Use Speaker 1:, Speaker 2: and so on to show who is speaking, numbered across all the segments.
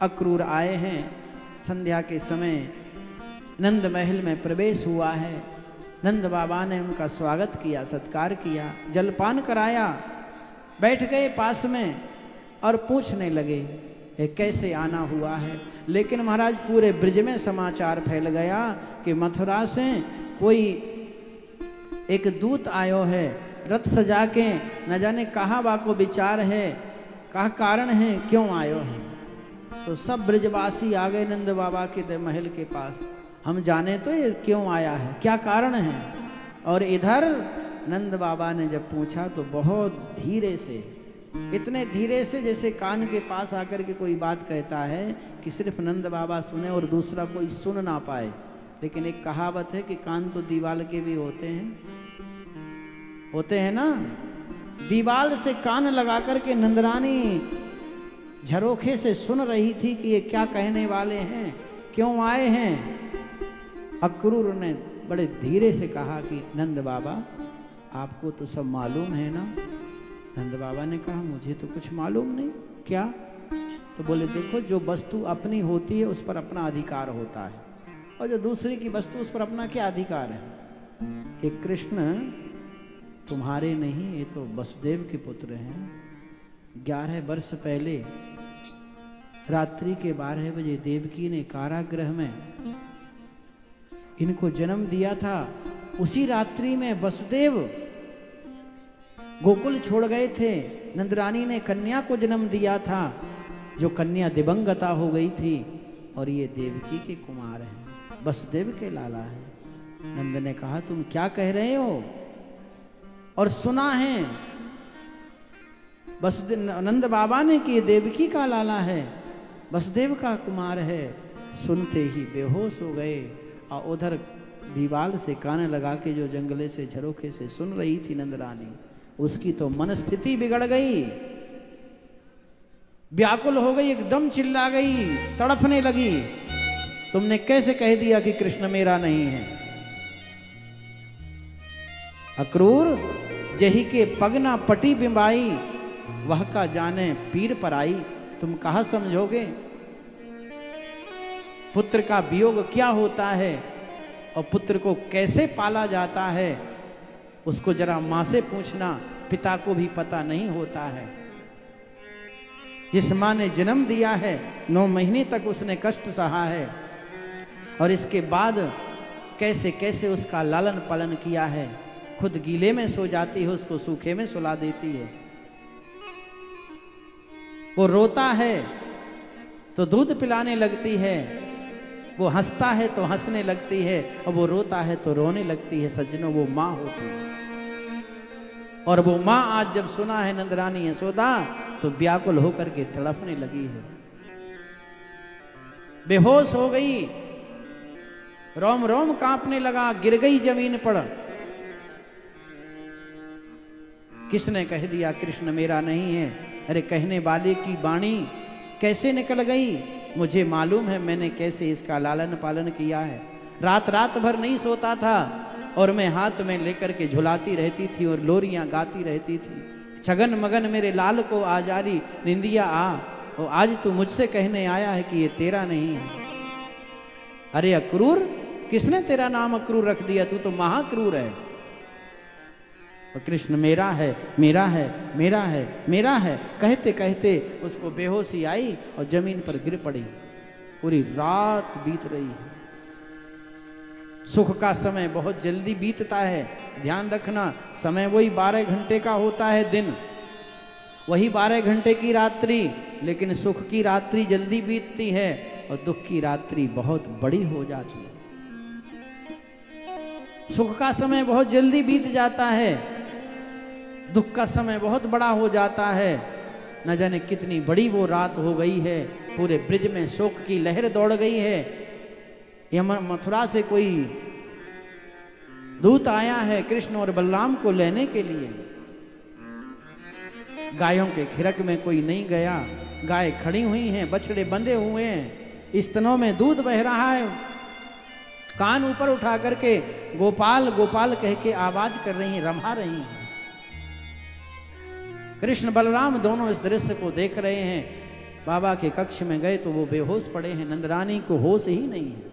Speaker 1: अक्रूर आए हैं। संध्या के समय नंद महल में प्रवेश हुआ है। नंद बाबा ने उनका स्वागत किया, सत्कार किया, जलपान कराया, बैठ गए पास में और पूछने लगे कैसे आना हुआ है। लेकिन महाराज पूरे ब्रज में समाचार फैल गया कि मथुरा से कोई एक दूत आयो है, रथ सजा के, न जाने कहाँ बा को विचार है, कहाँ कारण है, क्यों आयो है। तो सब ब्रजवासी आ गए नंद बाबा के महल के पास, हम जाने तो ये क्यों आया है, क्या कारण है। और इधर नंद बाबा ने जब पूछा तो बहुत धीरे से, इतने धीरे से जैसे कान के पास आकर के कोई बात कहता है कि सिर्फ नंद बाबा सुने और दूसरा कोई सुन ना पाए। लेकिन एक कहावत है कि कान तो दीवाल के भी होते हैं ना। दीवाल से कान लगा करके नंदरानी झरोखे से सुन रही थी कि ये क्या कहने वाले हैं, क्यों आए हैं। अक्रूर ने बड़े धीरे से कहा कि नंद बाबा आपको तो सब मालूम है ना। नंद बाबा ने कहा मुझे तो कुछ मालूम नहीं। क्या? तो बोले देखो, जो वस्तु अपनी होती है उस पर अपना अधिकार होता है, और जो दूसरी की वस्तु उस पर अपना क्या अधिकार है। एक कृष्ण तुम्हारे नहीं, ये तो वसुदेव के पुत्र हैं। 11 वर्ष पहले रात्रि के 12 बजे देवकी ने कारागृह में इनको जन्म दिया था। उसी रात्रि में वसुदेव गोकुल छोड़ गए थे। नंदरानी ने कन्या को जन्म दिया था, जो कन्या दिवंगता हो गई थी, और ये देवकी के कुमार हैं, वसुदेव के लाला हैं। नंद ने कहा तुम क्या कह रहे हो? और सुना है नंद बाबा ने कि ये देवकी का लाला है, वसुदेव का कुमार है। सुनते ही बेहोश हो गए, और उधर दीवाल से कान लगा के जो जंगले से झरोखे से सुन रही थी नंदरानी, उसकी तो मन स्थिति बिगड़ गई, व्याकुल हो गई, एकदम चिल्ला गई, तड़पने लगी। तुमने कैसे कह दिया कि कृष्ण मेरा नहीं है? अक्रूर जही के पगना पटी बिंबाई, वह का जाने पीर पर आई। तुम कहाँ समझोगे पुत्र का वियोग क्या होता है, और पुत्र को कैसे पाला जाता है, उसको जरा मां से पूछना, पिता को भी पता नहीं होता है। जिस मां ने जन्म दिया है 9 महीने तक उसने कष्ट सहा है, और इसके बाद कैसे कैसे उसका लालन पालन किया है। खुद गीले में सो जाती है, उसको सूखे में सुला देती है। वो रोता है तो दूध पिलाने लगती है, वो हंसता है तो हंसने लगती है, और वो रोता है तो रोने लगती है। सज्जनों, वो माँ होती है। और वो माँ आज जब सुना है नंदरानी यशोदा, तो व्याकुल होकर के तड़पने लगी है, बेहोश हो गई, रोम रोम कांपने लगा, गिर गई जमीन पर। किसने कह दिया कृष्ण मेरा नहीं है? अरे कहने वाले की वाणी कैसे निकल गई? मुझे मालूम है मैंने कैसे इसका लालन पालन किया है। रात रात भर नहीं सोता था, और मैं हाथ में लेकर के झुलाती रहती थी और लोरियां गाती रहती थी। छगन मगन मेरे लाल को आजारी निंदिया आ, और आज तू मुझसे कहने आया है कि ये तेरा नहीं है। अरे अक्रूर, किसने तेरा नाम अक्रूर रख दिया? तू तो महाक्रूर है। और कृष्ण मेरा है, मेरा है, मेरा है, मेरा है कहते कहते उसको बेहोशी आई और जमीन पर गिर पड़ी। पूरी रात बीत रही है। सुख का समय बहुत जल्दी बीतता है, ध्यान रखना। समय वही 12 घंटे का होता है दिन, वही 12 घंटे की रात्रि, लेकिन सुख की रात्रि जल्दी बीतती है और दुख की रात्रि बहुत बड़ी हो जाती है। सुख का समय बहुत जल्दी बीत जाता है, दुख का समय बहुत बड़ा हो जाता है। न जाने कितनी बड़ी वो रात हो गई है, पूरे ब्रज में शोक की लहर दौड़ गई है। यह मथुरा से कोई दूत आया है कृष्ण और बलराम को लेने के लिए। गायों के खिरक में कोई नहीं गया, गाय खड़ी हुई हैं, बछड़े बंधे हुए हैं, स्तनों में दूध बह रहा है। कान ऊपर उठा करके गोपाल गोपाल कह के आवाज कर रही हैं, रमा रही हैं। कृष्ण बलराम दोनों इस दृश्य को देख रहे हैं। बाबा के कक्ष में गए तो वो बेहोश पड़े हैं, नंदरानी को होश ही नहीं है।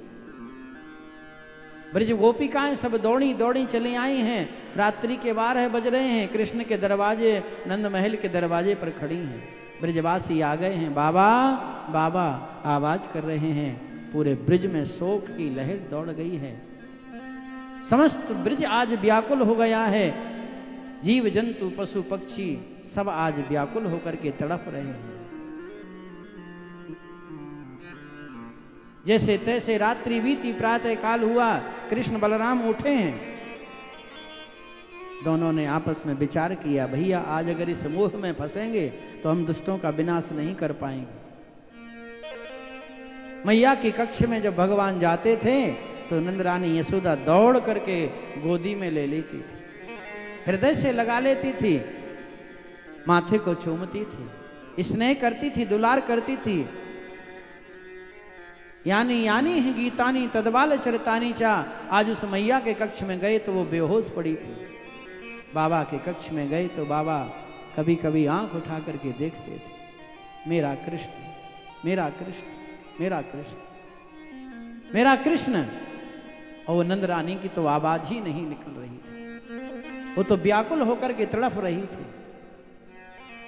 Speaker 1: ब्रज गोपिकाएं सब दौड़ी दौड़ी चली आई हैं, रात्रि के 12 बज रहे हैं, कृष्ण के दरवाजे, नंद महल के दरवाजे पर खड़ी हैं। ब्रजवासी आ गए हैं, बाबा बाबा आवाज कर रहे हैं। पूरे ब्रज में शोक की लहर दौड़ गई है, समस्त ब्रज आज व्याकुल हो गया है। जीव जंतु पशु पक्षी सब आज व्याकुल होकर के तड़प रहे हैं। जैसे तैसे रात्रि बीती, प्रातः काल हुआ, कृष्ण बलराम उठे हैं। दोनों ने आपस में विचार किया, भैया आज अगर इस मोह में फंसेंगे तो हम दुष्टों का विनाश नहीं कर पाएंगे। मैया के कक्ष में जब भगवान जाते थे तो नंदरानी यशोदा दौड़ करके गोदी में ले लेती थी, हृदय से लगा लेती थी, माथे को चूमती थी, स्नेह करती थी, दुलार करती थी। यानी यानी है गीतानी तदबाल चरितानी चा। आज उस मैया के कक्ष में गए तो वो बेहोश पड़ी थी। बाबा के कक्ष में गए तो बाबा कभी कभी आंख उठा करके देखते थे, मेरा कृष्ण मेरा कृष्ण मेरा कृष्ण मेरा कृष्ण। और वो नंदरानी की तो आवाज ही नहीं निकल रही थी, वो तो व्याकुल होकर के तड़प रही थी।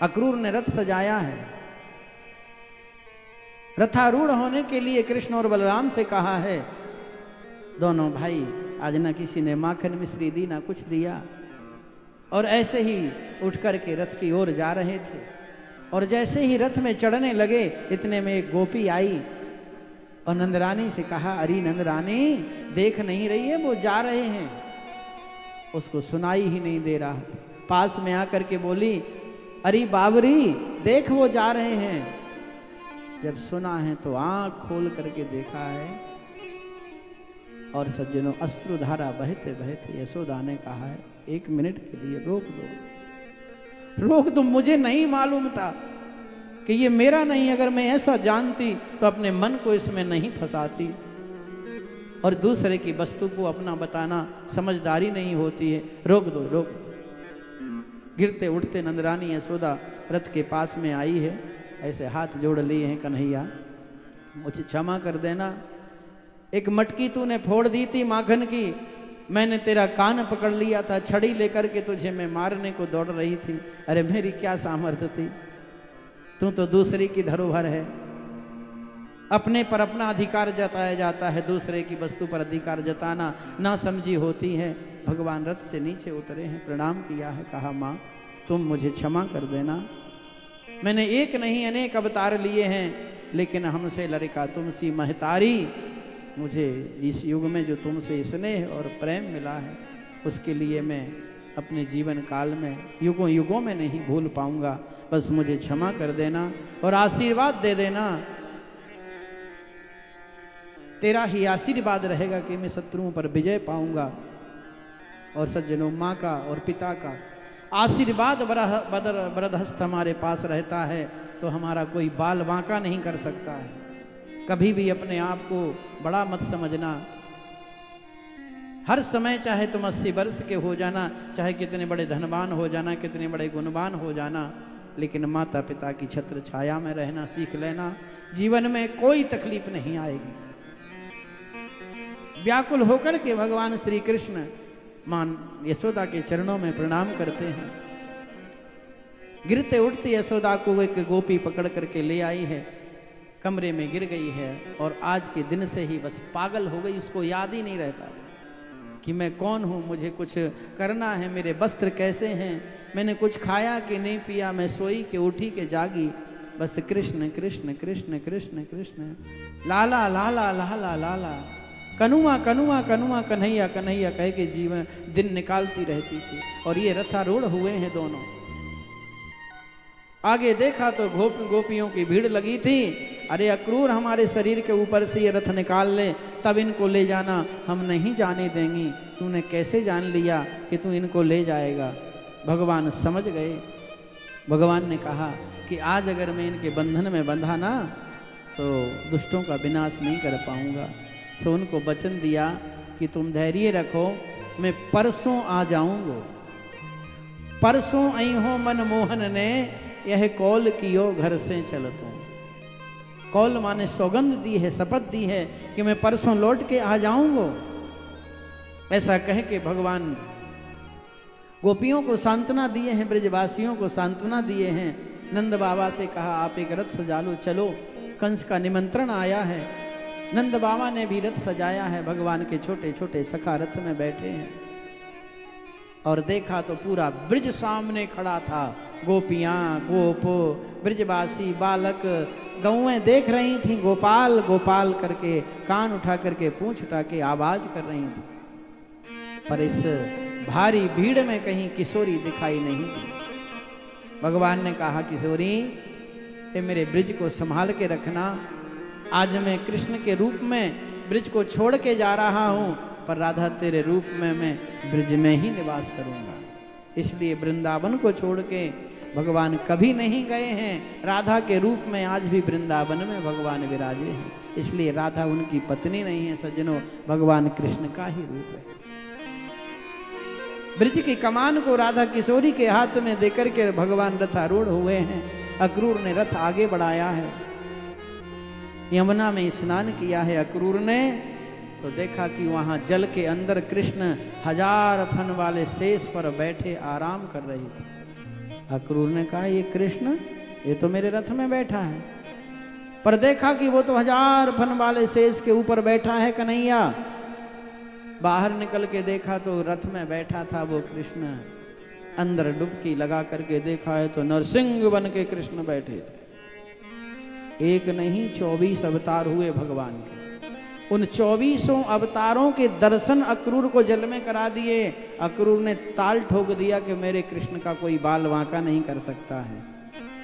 Speaker 1: अक्रूर ने रथ सजाया है, रथारूढ़ होने के लिए कृष्ण और बलराम से कहा है, दोनों भाई आज ना किसी ने माखन मिश्री दी ना कुछ दिया, और ऐसे ही उठ करके रथ की ओर जा रहे थे। और जैसे ही रथ में चढ़ने लगे इतने में एक गोपी आई और नंदरानी से कहा, अरे नंदरानी देख नहीं रही है वो जा रहे हैं। उसको सुनाई ही नहीं दे रहा, पास में आकर के बोली, अरे बाबरी देख वो जा रहे हैं। जब सुना है तो आंख खोल करके देखा है, और सज्जनों अश्रुधारा बहते बहते यशोदा ने कहा है, 1 मिनट के लिए रोक दो, रोक दो, मुझे नहीं मालूम था कि ये मेरा नहीं। अगर मैं ऐसा जानती तो अपने मन को इसमें नहीं फंसाती। और दूसरे की वस्तु को अपना बताना समझदारी नहीं होती है, रोक दो रोक दो। गिरते उठते नंदरानी यशोदा रथ के पास में आई है, ऐसे हाथ जोड़ लिए हैं, कन्हैया मुझे क्षमा कर देना, एक मटकी तूने फोड़ दी थी माखन की, मैंने तेरा कान पकड़ लिया था, छड़ी लेकर के तुझे मैं मारने को दौड़ रही थी। अरे मेरी क्या सामर्थ्य थी, तू तो दूसरे की धरोहर है। अपने पर अपना अधिकार जताया जाता है, दूसरे की वस्तु पर अधिकार जताना ना समझी होती है। भगवान रथ से नीचे उतरे हैं, प्रणाम किया है, कहा माँ तुम मुझे क्षमा कर देना, मैंने एक नहीं अनेक अवतार लिए हैं, लेकिन हमसे लड़का तुमसी महतारी, मुझे इस युग में जो तुमसे स्नेह और प्रेम मिला है उसके लिए मैं अपने जीवन काल में युगों युगों में नहीं भूल पाऊंगा। बस मुझे क्षमा कर देना और आशीर्वाद दे देना, तेरा ही आशीर्वाद रहेगा कि मैं शत्रुओं पर विजय पाऊंगा। और सज्जनों माँ का और पिता का आशीर्वाद बरदहस्त हमारे पास रहता है तो हमारा कोई बाल बांका नहीं कर सकता है। कभी भी अपने आप को बड़ा मत समझना। हर समय चाहे तुम 80 वर्ष के हो जाना, चाहे कितने बड़े धनवान हो जाना, कितने बड़े गुणवान हो जाना, लेकिन माता पिता की छत्र छाया में रहना सीख लेना, जीवन में कोई तकलीफ नहीं आएगी। व्याकुल होकर के भगवान श्री कृष्ण मां यशोदा के चरणों में प्रणाम करते हैं। गिरते उठते यशोदा को एक गोपी पकड़ करके ले आई है, कमरे में गिर गई है और आज के दिन से ही बस पागल हो गई। उसको याद ही नहीं रहता था कि मैं कौन हूँ, मुझे कुछ करना है, मेरे वस्त्र कैसे हैं, मैंने कुछ खाया कि नहीं पिया, मैं सोई के उठी के जागी, बस कृष्ण कृष्ण कृष्ण कृष्ण कृष्ण, लाला लाला लाला लाला, कनुआ कनुआ कनुआ कन्हैया कन्हैया कह के जीवन दिन निकालती रहती थी। और ये रथारूढ़ हुए हैं दोनों। आगे देखा तो गोपियों की भीड़ लगी थी। अरे अक्रूर हमारे शरीर के ऊपर से ये रथ निकाल ले, तब इनको ले जाना, हम नहीं जाने देंगी। तूने कैसे जान लिया कि तू इनको ले जाएगा? भगवान समझ गए। भगवान ने कहा कि आज अगर मैं इनके बंधन में बंधा ना तो दुष्टों का विनाश नहीं कर पाऊंगा। तो उनको वचन दिया कि तुम धैर्य रखो, मैं परसों आ जाऊंगा। परसों आई हो मन मोहन ने, यह कौल कियो घर से चलतो। कौल माने सौगंध दी है, शपथ दी है कि मैं परसों लौट के आ जाऊंगा। ऐसा कह के भगवान गोपियों को सांत्वना दिए हैं, ब्रजवासियों को सांत्वना दिए हैं। नंद बाबा से कहा आप एक रथ सजा लो, चलो कंस का निमंत्रण आया है। नंद बाबा ने भी रथ सजाया है, भगवान के छोटे छोटे सखा रथ में बैठे हैं। और देखा तो पूरा ब्रज सामने खड़ा था, गोपियां, गोप, ब्रजवासी, बालक, गौएं देख रही थी, गोपाल गोपाल करके कान उठा करके पूंछ उठा के आवाज कर रही थी। पर इस भारी भीड़ में कहीं किशोरी दिखाई नहीं दी। भगवान ने कहा किशोरी ये मेरे ब्रज को संभाल के रखना, आज मैं कृष्ण के रूप में ब्रज को छोड़ के जा रहा हूं, पर राधा तेरे रूप में मैं ब्रज में ही निवास करूंगा। इसलिए वृंदावन को छोड़ के भगवान कभी नहीं गए हैं। राधा के रूप में आज भी वृंदावन में भगवान विराजे हैं। इसलिए राधा उनकी पत्नी नहीं है सज्जनों, भगवान कृष्ण का ही रूप है। ब्रज की कमान को राधा किशोरी के हाथ में देकर के भगवान रथारूढ़ हुए हैं। अक्रूर ने रथ आगे बढ़ाया है, यमुना में स्नान किया है अक्रूर ने, तो देखा कि वहां जल के अंदर कृष्ण 1000 फन वाले शेष पर बैठे आराम कर रहे थे। अक्रूर ने कहा ये कृष्ण ये तो मेरे रथ में बैठा है, पर देखा कि वो तो 1000 फन वाले शेष के ऊपर बैठा है कन्हैया। बाहर निकल के देखा तो रथ में बैठा था वो कृष्ण। अंदर डुबकी लगा करके देखा है तो नरसिंह बन के कृष्ण बैठे थे। एक नहीं 24 अवतार हुए भगवान के। उन 24 अवतारों के दर्शन अक्रूर को जल में करा दिए। अक्रूर ने ताल ठोक दिया कि मेरे कृष्ण का कोई बाल वांका नहीं कर सकता है।